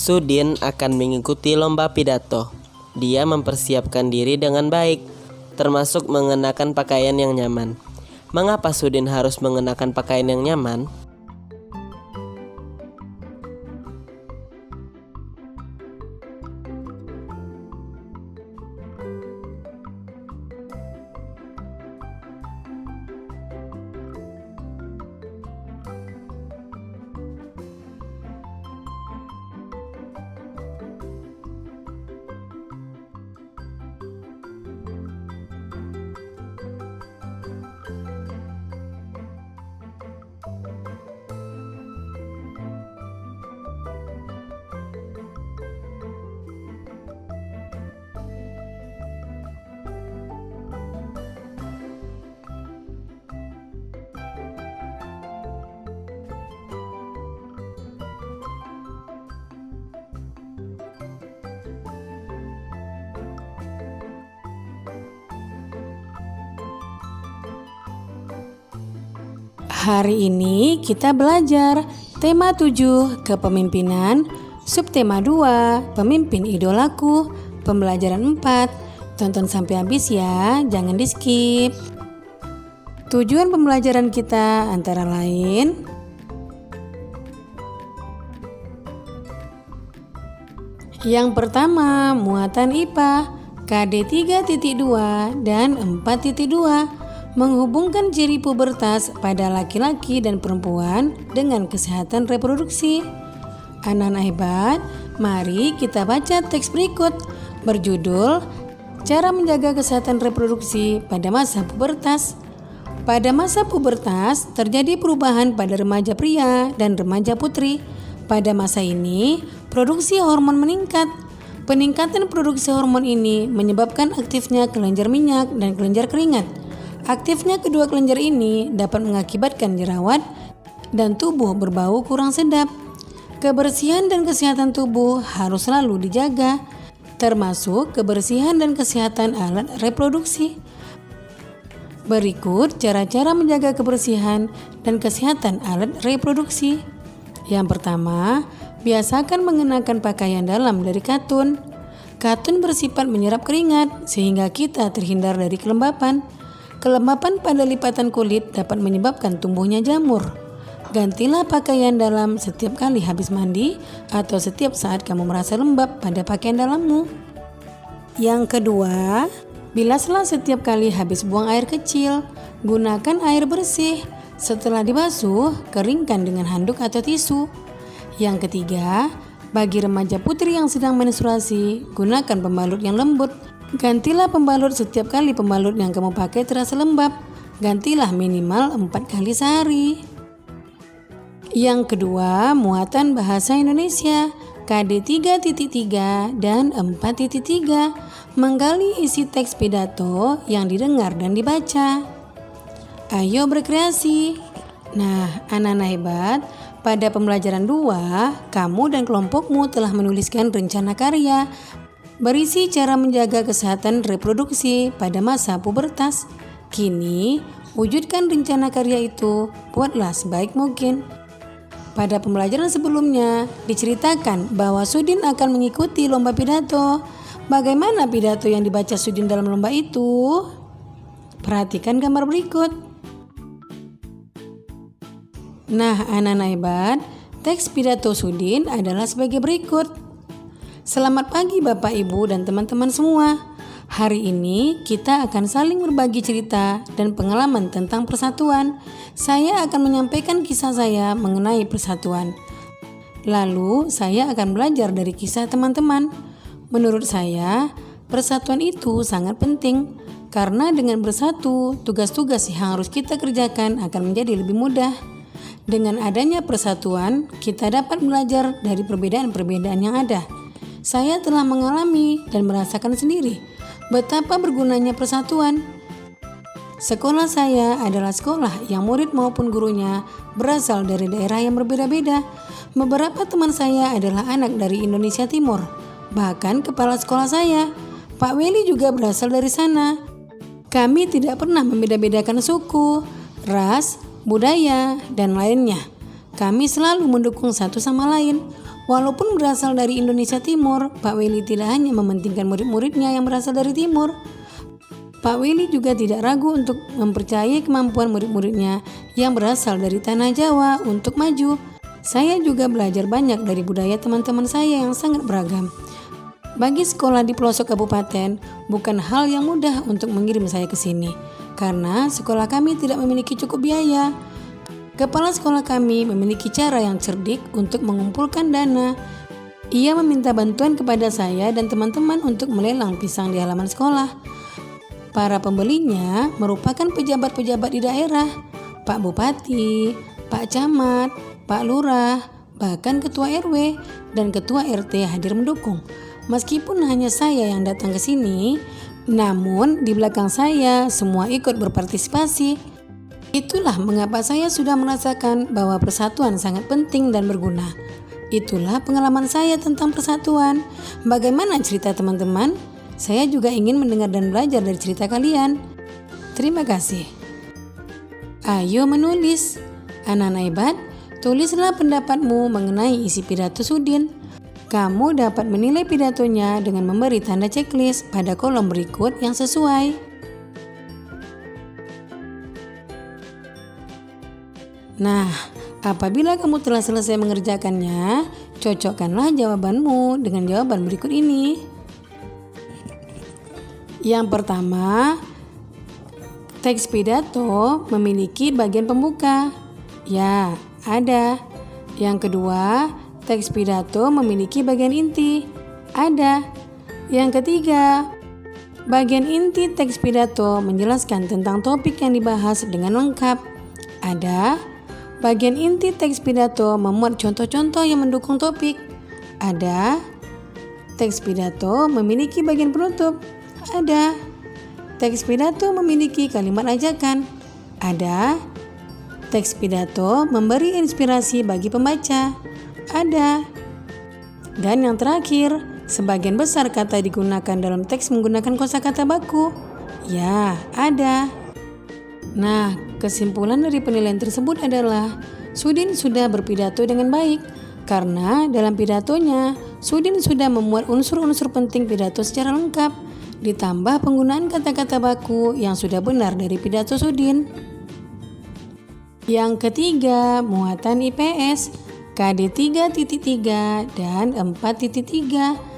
Sudin akan mengikuti lomba pidato. Dia mempersiapkan diri dengan baik, termasuk mengenakan pakaian yang nyaman. Mengapa Sudin harus mengenakan pakaian yang nyaman? Hari ini kita belajar tema 7 kepemimpinan, subtema 2 pemimpin idolaku, pembelajaran 4. Tonton sampai habis ya, jangan di skip. Tujuan pembelajaran kita antara lain yang pertama, muatan IPA KD 3.2 dan 4.2 menghubungkan ciri pubertas pada laki-laki dan perempuan dengan kesehatan reproduksi. Anak-anak hebat, mari kita baca teks berikut berjudul Cara Menjaga Kesehatan Reproduksi pada Masa Pubertas. Pada masa pubertas terjadi perubahan pada remaja pria dan remaja putri. Pada masa ini, produksi hormon meningkat. Peningkatan produksi hormon ini menyebabkan aktifnya kelenjar minyak dan kelenjar keringat. Aktifnya kedua kelenjar ini dapat mengakibatkan jerawat dan tubuh berbau kurang sedap. Kebersihan dan kesehatan tubuh harus selalu dijaga, termasuk kebersihan dan kesehatan alat reproduksi. Berikut cara-cara menjaga kebersihan dan kesehatan alat reproduksi. Yang pertama, biasakan mengenakan pakaian dalam dari katun. Katun bersifat menyerap keringat sehingga kita terhindar dari kelembapan. Kelembapan pada lipatan kulit dapat menyebabkan tumbuhnya jamur. Gantilah pakaian dalam setiap kali habis mandi atau setiap saat kamu merasa lembab pada pakaian dalammu. Yang kedua, bilaslah setiap kali habis buang air kecil. Gunakan air bersih. Setelah dibasuh, keringkan dengan handuk atau tisu. Yang ketiga, bagi remaja putri yang sedang menstruasi, gunakan pembalut yang lembut. Gantilah pembalut setiap kali pembalut yang kamu pakai terasa lembab. Gantilah minimal 4 kali sehari. Yang kedua, muatan bahasa Indonesia KD 3.3 dan 4.3 menggali isi teks pidato yang didengar dan dibaca. Ayo berkreasi. Nah, anak-anak hebat, pada pembelajaran 2, kamu dan kelompokmu telah menuliskan rencana karya berisi cara menjaga kesehatan reproduksi pada masa pubertas. Kini, wujudkan rencana karya itu, buatlah sebaik mungkin. Pada pembelajaran sebelumnya, diceritakan bahwa Sudin akan mengikuti lomba pidato. Bagaimana pidato yang dibaca Sudin dalam lomba itu? Perhatikan gambar berikut. Nah, anak-anak hebat, teks pidato Sudin adalah sebagai berikut. Selamat pagi Bapak Ibu dan teman-teman semua. Hari ini kita akan saling berbagi cerita dan pengalaman tentang persatuan. Saya akan menyampaikan kisah saya mengenai persatuan. Lalu saya akan belajar dari kisah teman-teman. Menurut saya, persatuan itu sangat penting karena dengan bersatu, tugas-tugas yang harus kita kerjakan akan menjadi lebih mudah. Dengan adanya persatuan, kita dapat belajar dari perbedaan-perbedaan yang ada. Saya telah mengalami dan merasakan sendiri betapa bergunanya persatuan. Sekolah saya adalah sekolah yang murid maupun gurunya berasal dari daerah yang berbeda-beda. Beberapa teman saya adalah anak dari Indonesia Timur. Bahkan kepala sekolah saya, Pak Weli, juga berasal dari sana. Kami tidak pernah membeda-bedakan suku, ras, budaya, dan lainnya. Kami selalu mendukung satu sama lain. Walaupun berasal dari Indonesia Timur, Pak Willy tidak hanya mementingkan murid-muridnya yang berasal dari Timur. Pak Willy juga tidak ragu untuk mempercayai kemampuan murid-muridnya yang berasal dari tanah Jawa untuk maju. Saya juga belajar banyak dari budaya teman-teman saya yang sangat beragam. Bagi sekolah di pelosok kabupaten, bukan hal yang mudah untuk mengirim saya ke sini, karena sekolah kami tidak memiliki cukup biaya. Kepala sekolah kami memiliki cara yang cerdik untuk mengumpulkan dana. Ia meminta bantuan kepada saya dan teman-teman untuk melelang pisang di halaman sekolah. Para pembelinya merupakan pejabat-pejabat di daerah, Pak Bupati, Pak Camat, Pak Lurah, bahkan Ketua RW dan Ketua RT hadir mendukung. Meskipun hanya saya yang datang ke sini, namun di belakang saya semua ikut berpartisipasi. Itulah mengapa saya sudah merasakan bahwa persatuan sangat penting dan berguna. Itulah pengalaman saya tentang persatuan. Bagaimana cerita teman-teman? Saya juga ingin mendengar dan belajar dari cerita kalian. Terima kasih. Ayo menulis. Anak-anak hebat, tulislah pendapatmu mengenai isi pidato Sudin. Kamu dapat menilai pidatonya dengan memberi tanda checklist pada kolom berikut yang sesuai. Nah, apabila kamu telah selesai mengerjakannya, cocokkanlah jawabanmu dengan jawaban berikut ini. Yang pertama, teks pidato memiliki bagian pembuka. Ya, ada. Yang kedua, teks pidato memiliki bagian inti. Ada. Yang ketiga, bagian inti teks pidato menjelaskan tentang topik yang dibahas dengan lengkap. Ada. Bagian inti teks pidato memuat contoh-contoh yang mendukung topik. Ada. Teks pidato memiliki bagian penutup. Ada. Teks pidato memiliki kalimat ajakan. Ada. Teks pidato memberi inspirasi bagi pembaca. Ada. Dan yang terakhir, sebagian besar kata digunakan dalam teks menggunakan kosakata baku. Ya, ada. Nah, kesimpulan dari penilaian tersebut adalah Sudin sudah berpidato dengan baik karena dalam pidatonya Sudin sudah memuat unsur-unsur penting pidato secara lengkap ditambah penggunaan kata-kata baku yang sudah benar dari pidato Sudin. Yang ketiga, muatan IPS KD 3.3 dan 4.3.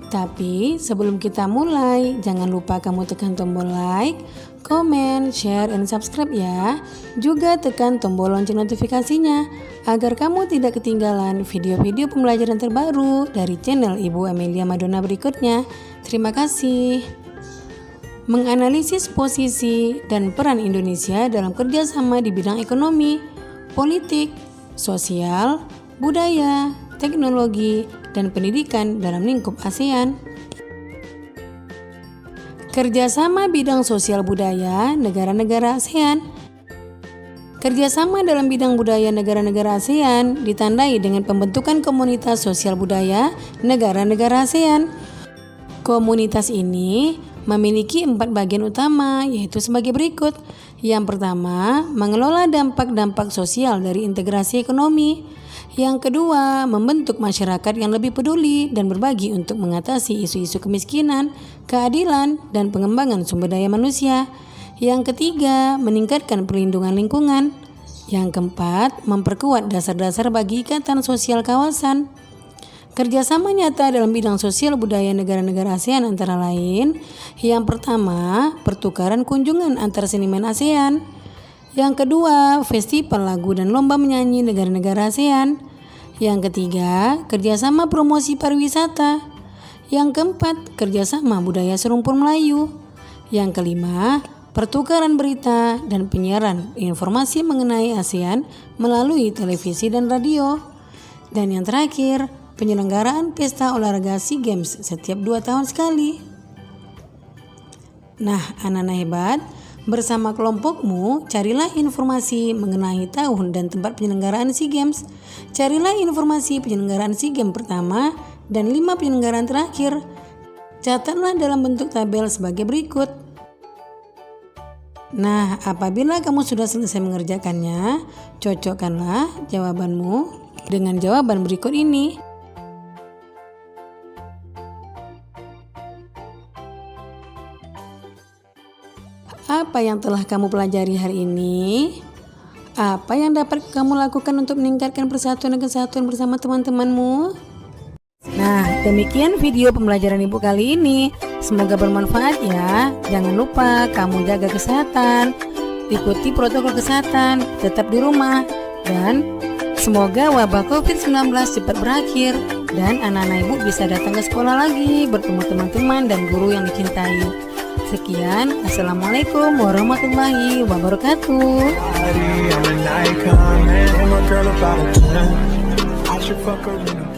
Tapi sebelum kita mulai, jangan lupa kamu tekan tombol like, komen, share, dan subscribe ya. Juga tekan tombol lonceng notifikasinya agar kamu tidak ketinggalan video-video pembelajaran terbaru dari channel Ibu Amelia Madonna berikutnya. Terima kasih. Menganalisis posisi dan peran Indonesia dalam kerjasama di bidang ekonomi, politik, sosial, budaya, teknologi, dan pendidikan dalam lingkup ASEAN. Kerjasama bidang sosial budaya negara-negara ASEAN. Kerjasama dalam bidang budaya negara-negara ASEAN ditandai dengan pembentukan komunitas sosial budaya negara-negara ASEAN. Komunitas ini memiliki 4 bagian utama, yaitu sebagai berikut. Yang pertama, mengelola dampak-dampak sosial dari integrasi ekonomi. Yang kedua, membentuk masyarakat yang lebih peduli dan berbagi untuk mengatasi isu-isu kemiskinan, keadilan, dan pengembangan sumber daya manusia. Yang ketiga, meningkatkan perlindungan lingkungan. Yang keempat, memperkuat dasar-dasar bagi ikatan sosial kawasan. Kerjasama nyata dalam bidang sosial budaya negara-negara ASEAN antara lain, yang pertama, pertukaran kunjungan antar seniman ASEAN. Yang kedua, festival lagu dan lomba menyanyi negara-negara ASEAN. Yang ketiga, kerjasama promosi pariwisata. Yang keempat, kerjasama budaya serumpun Melayu. Yang kelima, pertukaran berita dan penyiaran informasi mengenai ASEAN melalui televisi dan radio. Dan yang terakhir, penyelenggaraan pesta olahraga SEA Games setiap 2 tahun sekali. Nah, anak-anak hebat, bersama kelompokmu, carilah informasi mengenai tahun dan tempat penyelenggaraan SEA Games. Carilah informasi penyelenggaraan SEA Games pertama dan 5 penyelenggaraan terakhir. Catatlah dalam bentuk tabel sebagai berikut. Nah, apabila kamu sudah selesai mengerjakannya, cocokkanlah jawabanmu dengan jawaban berikut ini. Apa yang telah kamu pelajari hari ini? Apa yang dapat kamu lakukan untuk meningkatkan persatuan dan kesatuan bersama teman-temanmu? Nah, demikian video pembelajaran Ibu kali ini. Semoga bermanfaat ya. Jangan lupa kamu jaga kesehatan, ikuti protokol kesehatan, tetap di rumah, dan semoga wabah COVID-19 cepat berakhir dan anak-anak Ibu bisa datang ke sekolah lagi, bertemu teman-teman dan guru yang dicintai. Sekian, Assalamualaikum warahmatullahi wabarakatuh. I'm an icon, man. I'm a girl about a 10. I should fuck her in a